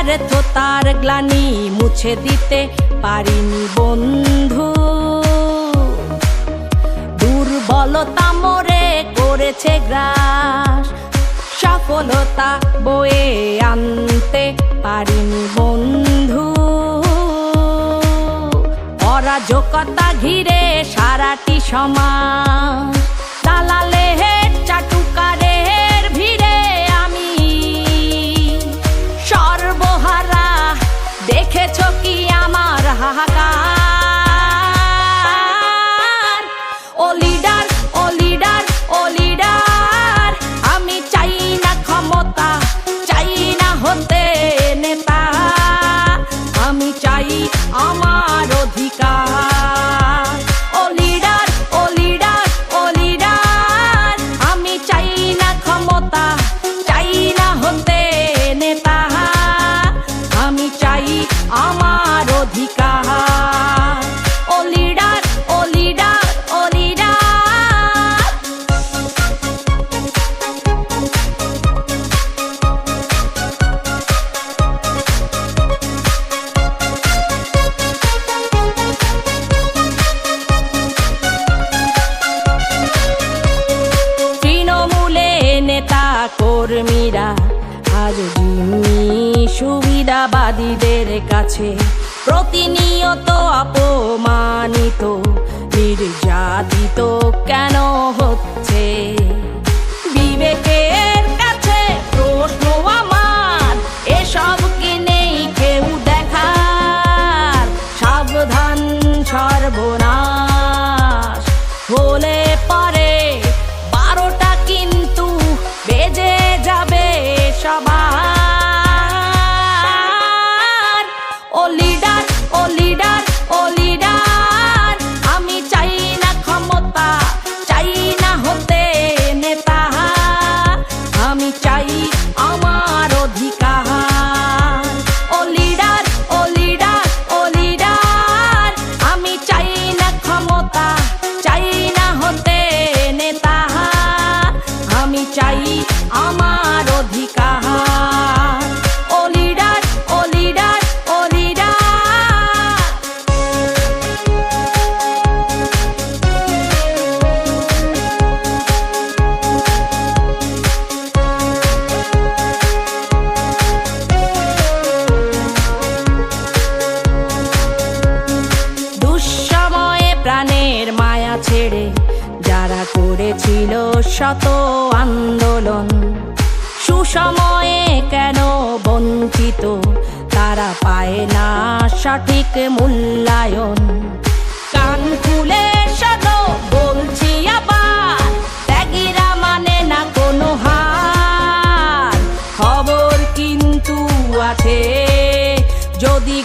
ব্যর্থতার গ্লানি মুছে দিতে পারিনি বন্ধু। দুর্বলতা মোরে করেছে গ্রাস, সফলতা বয়ে আনতে পারিনি বন্ধু। অরাজকতা ঘিরে সারাটি সমাজ, দালালের চাটুকারের ভিড়ে আমি সর্বহারা। দেখেছ কি আমার হাহাকার? ও লিডার, ও লিডার, ও লিডার, আমি চাই না ক্ষমতা, চাই না হতে নেতা, আমি চাই আমার অধিকার। ও লিডার, ও লিডার, ও লিডার, আমি চাই না ক্ষমতা, চাই না হতে নেতা, আমি চাই আমার অধিকার। ও লিডার, ও লিডার, ও লিডার। তৃণমূলে নেতা কর্মীরা আজ জিম্মি সুবিধাবাদীদের কাছে প্রতিনিয়ত অপমানিত, নির্যাতিত কেন হচ্ছে? বিবেকের কাছে প্রশ্ন আমার, এসব কি নেই কেউ দেখার? সাবধান, সর্বনাশ হলে পরে 12টা কিন্তু বেজে যাবে সবার। ও লিডার, ও লিডার, ও লিডার, আমি চাই না ক্ষমতা, চাই না হতে নেতা, আমি চাই আমার অধিকার। ও লিডার, ও লিডার, ও লিডার, আমি চাই না ক্ষমতা, চাই না হতে নেতা, আমি চাই আমার অধিকার। ও লিডার, ও লিডার, ও লিডার। দুঃসময়ে প্রাণের মায়া ছেড়ে যারা করেছিল শত আন্দোলন, সুসময়ে কেন বঞ্চিত, তারা পায় না সঠিক মূল্যায়ন। কান খুলে শোনো বলছি আবার, ত্যাগীরা মানে না কোনো হার। খবর কিন্তু আছে, যদি